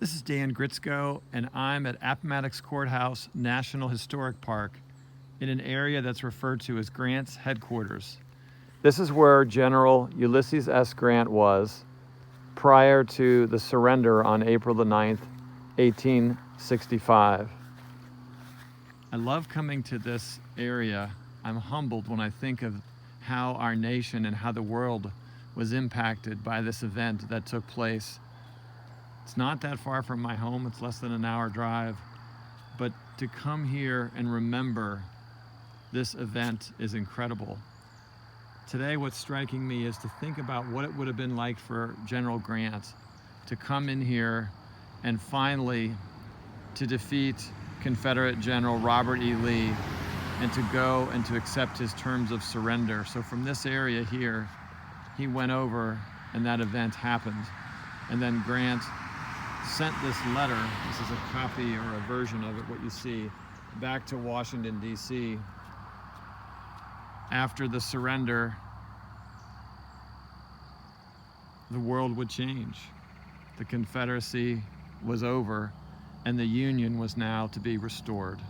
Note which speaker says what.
Speaker 1: This is Dan Gritsko, and I'm at Appomattox Court House National Historic Park in an area that's referred to as Grant's headquarters. This is where General Ulysses S. Grant was prior to the surrender on April the 9th, 1865. I love coming to this area. I'm humbled when I think of how our nation and how the world was impacted by this event that took place. It's not that far from my home, it's less than an hour drive, but to come here and remember this event is incredible. Today what's striking me is to think about what it would have been like for General Grant to come in here and finally to defeat Confederate General Robert E. Lee and to go and to accept his terms of surrender. So from this area here, he went over and that event happened. And then Grant sent this letter, this is a copy or a version of it, what you see, back to Washington, D.C. After the surrender, the world would change. The Confederacy was over, and the Union was now to be restored.